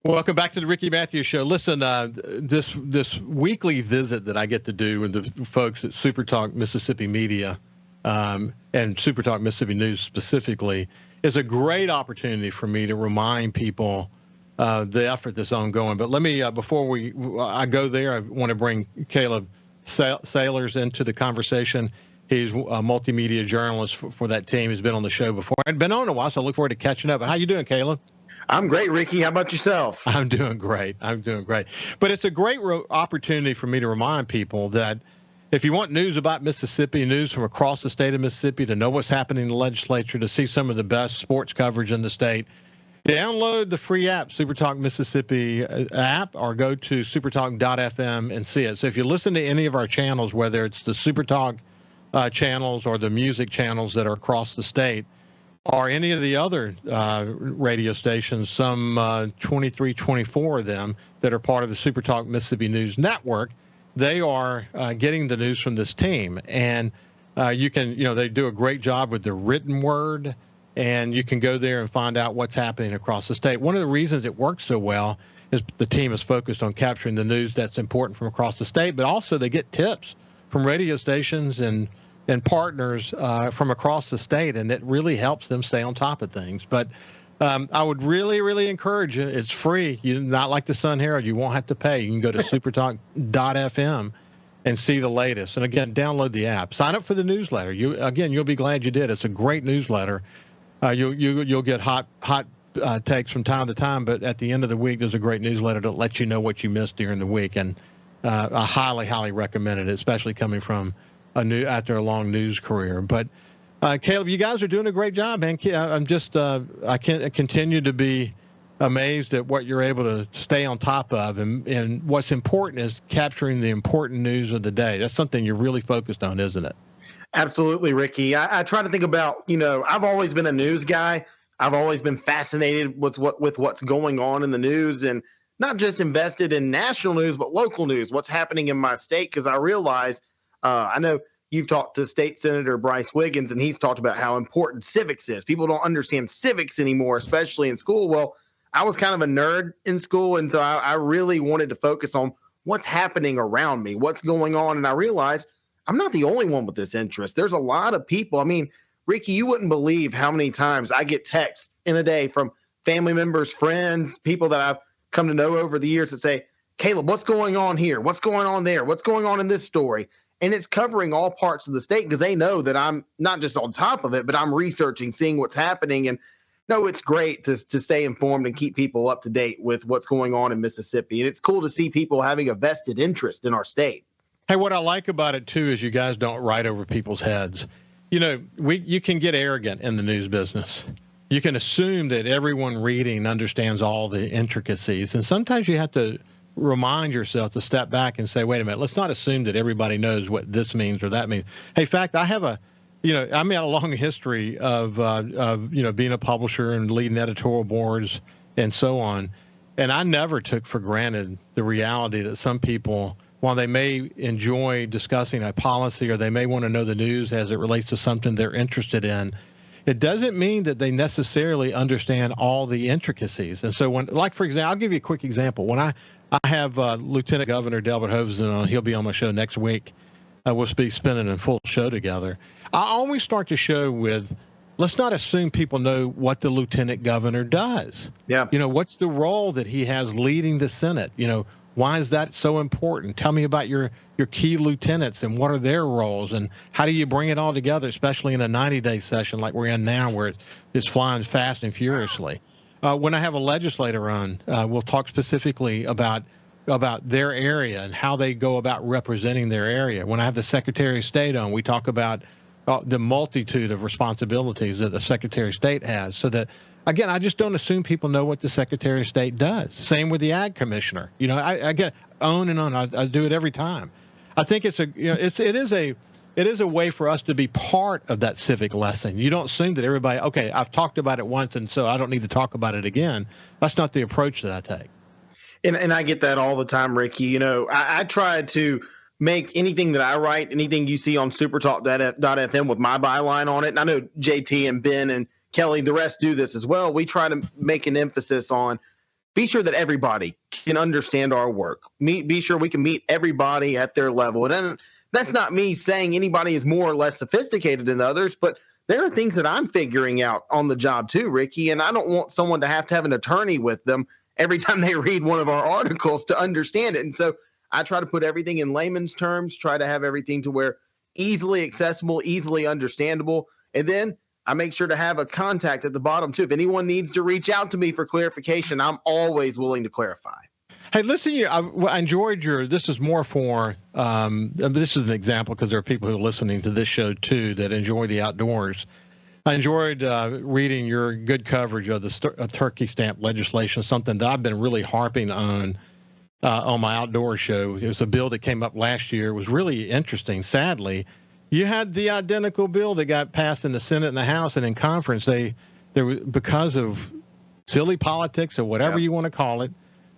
Welcome back to the Ricky Matthews Show. Listen, this weekly visit that I get to do with the folks at SuperTalk Mississippi Media and SuperTalk Mississippi News specifically is a great opportunity for me to remind people the effort that's ongoing. But let me, before I go there, I want to bring Caleb Salers into the conversation. He's a multimedia journalist for that team. He's been on the show before. I've been on in a while, so I look forward to catching up. How you doing, Caleb? I'm great, Ricky. How about yourself? I'm doing great. But it's a great opportunity for me to remind people that if you want news about Mississippi, news from across the state of Mississippi, to know what's happening in the legislature, to see some of the best sports coverage in the state, download the free app, SuperTalk Mississippi app, or go to supertalk.fm and see it. So if you listen to any of our channels, whether it's the SuperTalk channels or the music channels that are across the state, or any of the other radio stations, some 23, 24 of them that are part of the SuperTalk Mississippi News Network, they are getting the news from this team. And you can, they do a great job with the written word, and you can go there and find out what's happening across the state. One of the reasons it works so well is the team is focused on capturing the news that's important from across the state, but also they get tips from radio stations and partners from across the state, and it really helps them stay on top of things. But I would really, really encourage you. It's free. You're not like the Sun Herald. You won't have to pay. You can go to supertalk.fm and see the latest. And again, download the app. Sign up for the newsletter. You'll be glad you did. It's a great newsletter. You'll get hot takes from time to time, but at the end of the week, there's a great newsletter that lets you know what you missed during the week. And I highly, highly recommend it, especially coming from after a long news career. But Caleb, you guys are doing a great job, man. I can't continue to be amazed at what you're able to stay on top of. And what's important is capturing the important news of the day. That's something you're really focused on, isn't it? Absolutely, Ricky. I try to think about, I've always been a news guy. I've always been fascinated with what's going on in the news, and not just invested in national news, but local news, what's happening in my state, because I realize I know you've talked to State Senator Bryce Wiggins, and he's talked about how important civics is. People don't understand civics anymore, especially in school. Well, I was kind of a nerd in school, and so I really wanted to focus on what's happening around me, what's going on. And I realized I'm not the only one with this interest. There's a lot of people. I mean, Ricky, you wouldn't believe how many times I get texts in a day from family members, friends, people that I've come to know over the years that say, Caleb, what's going on here? What's going on there? What's going on in this story? And it's covering all parts of the state because they know that I'm not just on top of it, but I'm researching, seeing what's happening. And no, it's great to stay informed and keep people up to date with what's going on in Mississippi. And it's cool to see people having a vested interest in our state. Hey, what I like about it, too, is you guys don't write over people's heads. You can get arrogant in the news business. You can assume that everyone reading understands all the intricacies. And sometimes you have to remind yourself to step back and say, wait a minute, let's not assume that everybody knows what this means or that means. Hey, in fact, I have a long history of being a publisher and leading editorial boards and so on. And I never took for granted the reality that some people, while they may enjoy discussing a policy or they may want to know the news as it relates to something they're interested in, it doesn't mean that they necessarily understand all the intricacies. And so for example, I'll give you a quick example. When I have Lieutenant Governor Delbert Hovenson on. He'll be on my show next week. We'll be spending a full show together. I always start the show with, let's not assume people know what the Lieutenant Governor does. Yeah. What's the role that he has leading the Senate? Why is that so important? Tell me about your key lieutenants and what are their roles and how do you bring it all together, especially in a 90-day session like we're in now where it's flying fast and furiously. When I have a legislator on, we'll talk specifically about their area and how they go about representing their area. When I have the Secretary of State on, we talk about the multitude of responsibilities that the Secretary of State has. So that, again, I just don't assume people know what the Secretary of State does. Same with the Ag Commissioner. I get on and on. I do it every time. I think it is a way for us to be part of that civic lesson. You don't assume that everybody, okay, I've talked about it once, and so I don't need to talk about it again. That's not the approach that I take. And I get that all the time, Ricky. I try to make anything that I write, anything you see on supertalk.fm with my byline on it. And I know JT and Ben and Kelly, the rest do this as well. We try to make an emphasis on be sure that everybody can understand our work. Be sure we can meet everybody at their level. And then that's not me saying anybody is more or less sophisticated than others, but there are things that I'm figuring out on the job too, Ricky, and I don't want someone to have an attorney with them every time they read one of our articles to understand it. And so I try to put everything in layman's terms, try to have everything to where easily accessible, easily understandable. And then I make sure to have a contact at the bottom too. If anyone needs to reach out to me for clarification, I'm always willing to clarify. Hey, listen, I enjoyed this is more for, this is an example because there are people who are listening to this show too that enjoy the outdoors. I enjoyed reading your good coverage of the turkey stamp legislation, something that I've been really harping on my outdoor show. It was a bill that came up last year. It was really interesting. Sadly, you had the identical bill that got passed in the Senate and the House, and in conference, because of silly politics or whatever you want to call it,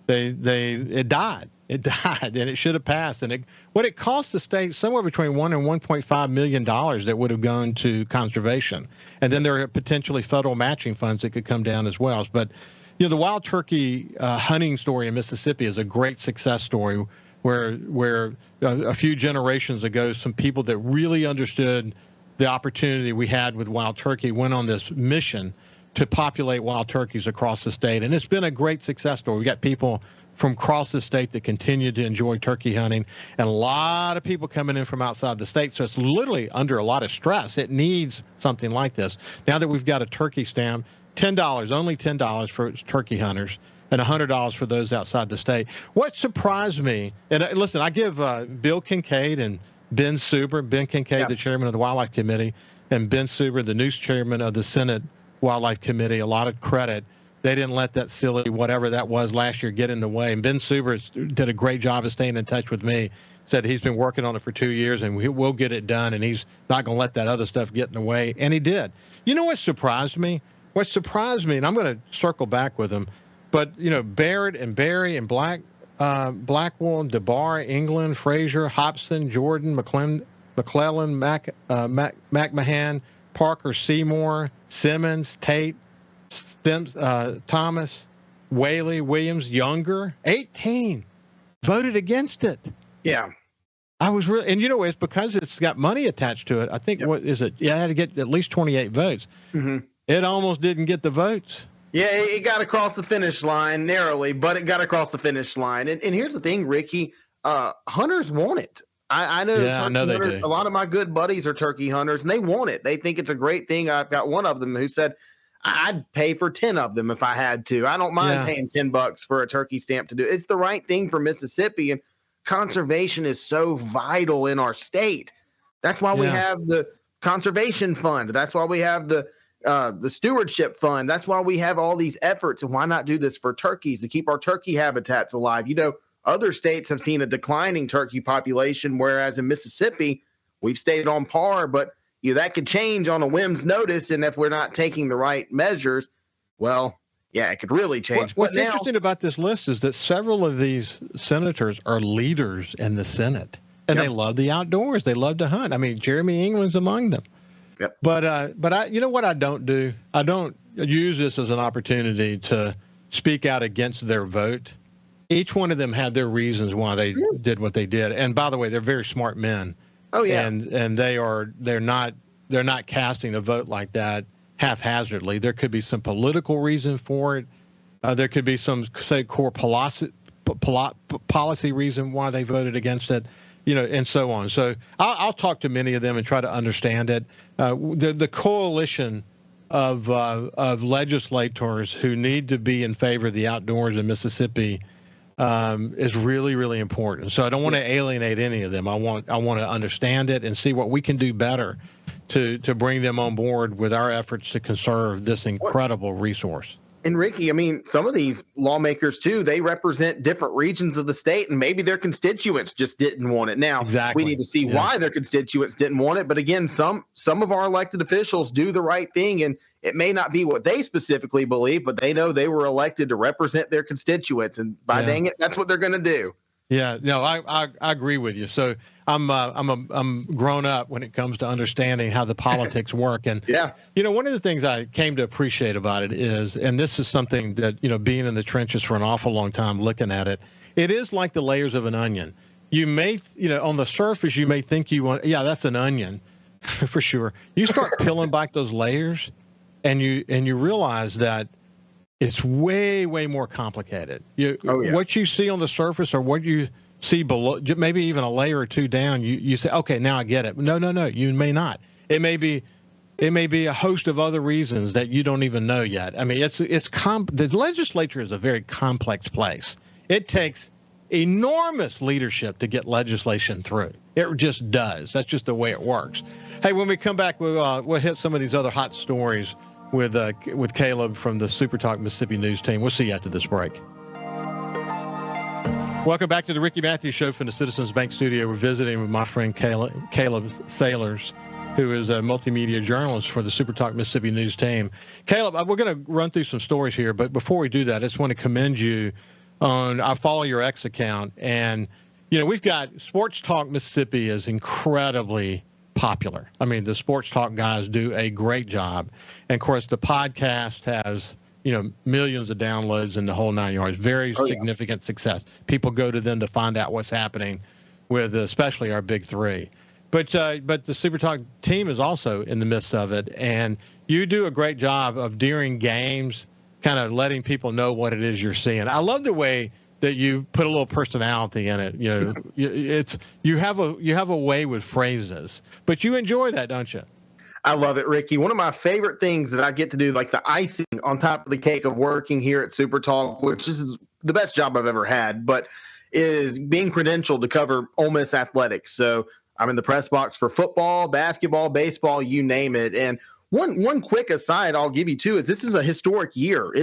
it died. It died, and it should have passed. And what it cost the state somewhere between $1 and $1.5 million that would have gone to conservation, and then there are potentially federal matching funds that could come down as well. But the wild turkey hunting story in Mississippi is a great success story, where a few generations ago, some people that really understood the opportunity we had with wild turkey went on this mission to populate wild turkeys across the state. And it's been a great success story. We got people from across the state that continue to enjoy turkey hunting, and a lot of people coming in from outside the state. So it's literally under a lot of stress. It needs something like this. Now that we've got a turkey stamp, only $10 for turkey hunters, and $100 for those outside the state. What surprised me, and listen, I give Bill Kincaid and Ben Suber, Ben Kincaid, the chairman of the Wildlife Committee, and Ben Suber, the new chairman of the Senate Wildlife Committee, a lot of credit. They didn't let that silly whatever that was last year get in the way. And Ben Suber did a great job of staying in touch with me, said he's been working on it for 2 years, and we'll get it done, and he's not going to let that other stuff get in the way. And he did. You know what surprised me? What surprised me, and I'm going to circle back with him, but, Barrett and Barry and Blackwell, DeBar, England, Frazier, Hobson, Jordan, McClellan, McMahon, Parker, Seymour, Simmons, Tate, Thomas, Whaley, Williams, Younger, 18 voted against it. Yeah. I was really, and it's because it's got money attached to it. I think, what is it? Yeah, I had to get at least 28 votes. Mm-hmm. It almost didn't get the votes. Yeah, it got across the finish line narrowly, but it got across the finish line. And here's the thing, Ricky, hunters want it. I know, they do. A lot of my good buddies are turkey hunters, and they want it. They think it's a great thing. I've got one of them who said, I'd pay for 10 of them if I had to. I don't mind paying $10 for a turkey stamp to do it. It's the right thing for Mississippi, and conservation is so vital in our state. That's why we have the conservation fund. That's why we have the stewardship fund. That's why we have all these efforts. And why not do this for turkeys to keep our turkey habitats alive? Other states have seen a declining turkey population, whereas in Mississippi, we've stayed on par, but that could change on a whim's notice. And if we're not taking the right measures, well, it could really change. What's interesting about this list is that several of these senators are leaders in the Senate, and they love the outdoors. They love to hunt. I mean, Jeremy England's among them. Yep. But I, what I don't do? I don't use this as an opportunity to speak out against their vote. Each one of them had their reasons why they did what they did. And by the way, they're very smart men. Oh yeah. And they're not casting a vote like that haphazardly. There could be some political reason for it. There could be some, say, core policy reason why they voted against it. And so on. So I'll talk to many of them and try to understand it. The coalition of legislators who need to be in favor of the outdoors in Mississippi is really, really important. So I don't want to alienate any of them. I want to understand it and see what we can do better to bring them on board with our efforts to conserve this incredible resource. And Ricky, I mean, some of these lawmakers too, they represent different regions of the state, and maybe their constituents just didn't want it. Now, we need to see why their constituents didn't want it. But again, some of our elected officials do the right thing, and it may not be what they specifically believe, but they know they were elected to represent their constituents, and by dang it, that's what they're going to do. Yeah, no, I agree with you. So I'm grown up when it comes to understanding how the politics work. And Yeah. one of the things I came to appreciate about it is, and this is something that being in the trenches for an awful long time, looking at it, it is like the layers of an onion. You may, on the surface, you may think yeah, that's an onion, for sure. You start peeling back those layers, and you realize that it's way, way more complicated. Oh, yeah. What you see on the surface or what you see below, maybe even a layer or two down, you say, okay, now I get it. No, you may not. It may be a host of other reasons that you don't even know yet. I mean, the legislature is a very complex place. It takes enormous leadership to get legislation through. It just does. That's just the way it works. Hey, when we come back, we'll hit some of these other hot stories with Caleb from the SuperTalk Mississippi News team. We'll see you after this break. Welcome back to the Ricky Matthews Show from the Citizens Bank Studio. We're visiting with my friend Caleb Salers, who is a multimedia journalist for the SuperTalk Mississippi News team. Caleb, we're going to run through some stories here, but before we do that, I just want to commend you on. I follow your X account, and we've got Sports Talk Mississippi is incredibly popular. I mean, the Sports Talk guys do a great job. And of course, the podcast has, millions of downloads in the whole 9 yards. Very significant success. People go to them to find out what's happening with especially our big three. But the SuperTalk team is also in the midst of it. And you do a great job of during games, kind of letting people know what it is you're seeing. I love the way that you put a little personality in it. You have a way with phrases, but you enjoy that, don't you? I love it, Ricky. One of my favorite things that I get to do, like the icing on top of the cake of working here at SuperTalk, which is the best job I've ever had, but is being credentialed to cover Ole Miss athletics. So I'm in the press box for football, basketball, baseball, you name it. And one quick aside I'll give you too is this is a historic year.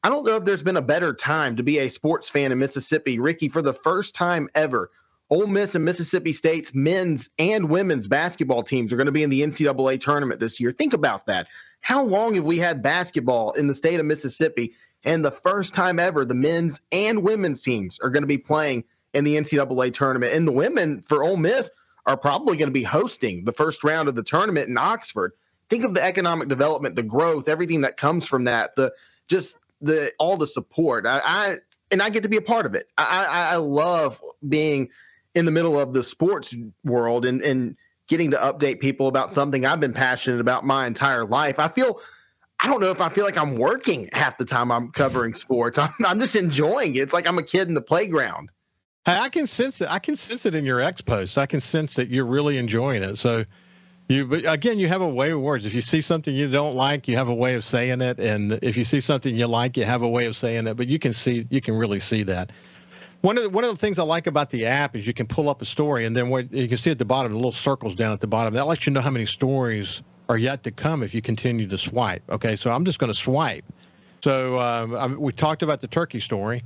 I don't know if there's been a better time to be a sports fan in Mississippi. Ricky, for the first time ever, Ole Miss and Mississippi State's men's and women's basketball teams are going to be in the NCAA tournament this year. Think about that. How long have we had basketball in the state of Mississippi? And the first time ever, the men's and women's teams are going to be playing in the NCAA tournament. And the women for Ole Miss are probably going to be hosting the first round of the tournament in Oxford. Think of the economic development, the growth, everything that comes from that, all the support. I get to be a part of it. I love being in the middle of the sports world and getting to update people about something I've been passionate about my entire life. I don't know if I feel like I'm working half the time I'm covering sports. I'm just enjoying it. It's like I'm a kid in the playground. Hey, I can sense it. I can sense it in your X posts. I can sense that you're really enjoying it. So but again, you have a way of words. If you see something you don't like, you have a way of saying it. And if you see something you like, you have a way of saying it. But you can really see that. One of the things I like about the app is you can pull up a story, and then what you can see at the bottom, the little circles down at the bottom. That lets you know how many stories are yet to come if you continue to swipe. Okay, so I'm just going to swipe. So we talked about the turkey story.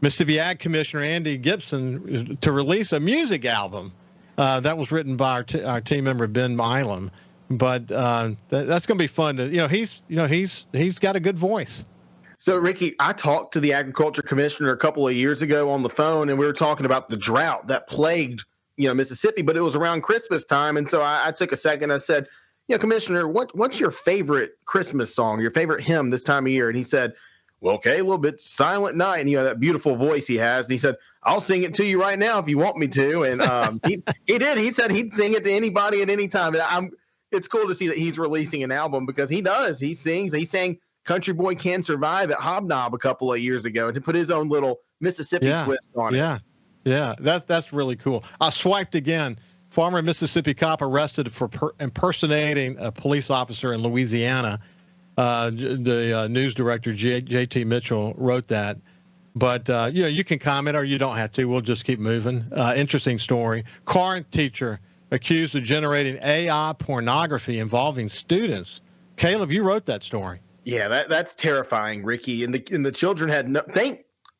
Mississippi Ag Commissioner Andy Gibson to release a music album. That was written by our team member Ben Milam, but that's going to be fun. He's got a good voice. So, Ricky, I talked to the agriculture commissioner a couple of years ago on the phone, and we were talking about the drought that plagued, Mississippi, but it was around Christmas time. And so I took a second. I said, Commissioner, what's your favorite Christmas song, your favorite hymn this time of year? And he said, well, okay, a little bit Silent Night. And, that beautiful voice he has. And he said, I'll sing it to you right now if you want me to. And he did. He said he'd sing it to anybody at any time. And it's cool to see that he's releasing an album because he does. He sings. He sang Country Boy Can Survive at Hobnob a couple of years ago, and he put his own little Mississippi twist on it. Yeah, that's really cool. I swiped again. Former Mississippi cop arrested for impersonating a police officer in Louisiana. The news director, J.T. Mitchell, wrote that. But, you can comment or you don't have to. We'll just keep moving. Interesting story. Corinth teacher accused of generating AI pornography involving students. Caleb, you wrote that story. Yeah, that's terrifying, Ricky. And the children had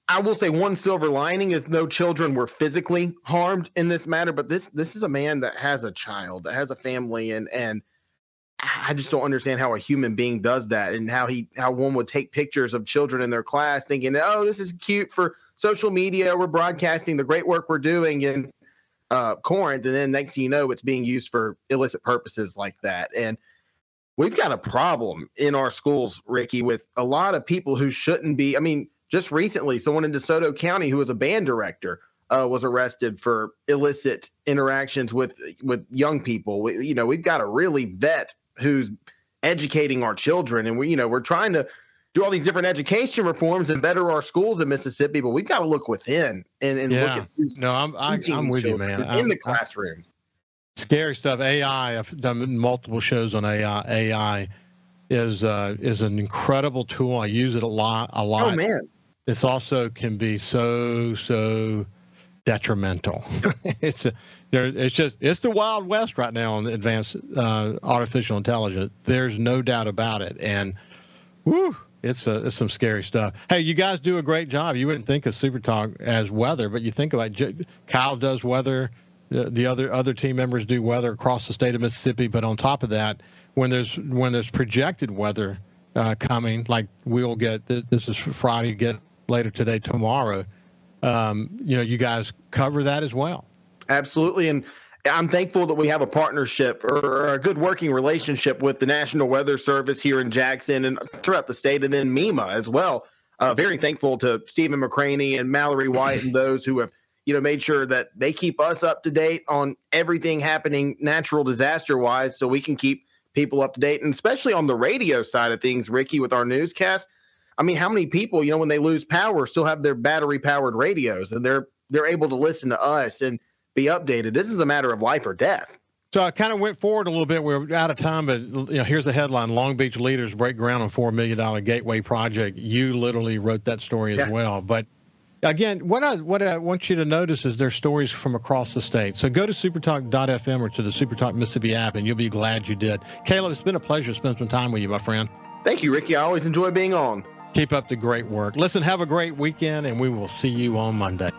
I will say one silver lining is no children were physically harmed in this matter. But this is a man that has a child, that has a family, and I just don't understand how a human being does that, and how one would take pictures of children in their class thinking, oh, this is cute for social media. We're broadcasting the great work we're doing in Corinth. And then next thing you know, it's being used for illicit purposes like that. And we've got a problem in our schools, Ricky, with a lot of people who shouldn't be. I mean, just recently, someone in DeSoto County who was a band director was arrested for illicit interactions with young people. We've got to really vet who's educating our children, and we're trying to do all these different education reforms and better our schools in Mississippi, but we've got to look within and look at I'm with you, man. In the classroom. Scary stuff. AI. I've done multiple shows on AI. AI is an incredible tool. I use it a lot. Oh man, it's also can be so detrimental. It's the Wild West right now on advanced artificial intelligence. There's no doubt about it, and it's some scary stuff. Hey, you guys do a great job. You wouldn't think of SuperTalk as weather, but you think about Kyle does weather. The other team members do weather across the state of Mississippi. But on top of that, when there's projected weather coming, like we'll get, this is Friday, get later today, tomorrow. You guys cover that as well. Absolutely. And I'm thankful that we have a partnership or a good working relationship with the National Weather Service here in Jackson and throughout the state, and then MEMA as well. Very thankful to Stephen McCraney and Mallory White and those who have, made sure that they keep us up to date on everything happening natural disaster wise, so we can keep people up to date. And especially on the radio side of things, Ricky, with our newscast. I mean, how many people, when they lose power, still have their battery powered radios, and they're able to listen to us and be updated. This is a matter of life or death. So I kind of went forward a little bit. We're out of time, but here's the headline: Long Beach leaders break ground on $4 million gateway project. You literally wrote that story as well. But again, what I want you to notice is there's stories from across the state. So go to supertalk.fm or to the SuperTalk Mississippi app, and you'll be glad you did. Caleb, it's been a pleasure to spend some time with you, my friend. Thank you, Ricky. I always enjoy being on. Keep up the great work. Listen, have a great weekend, and we will see you on Monday.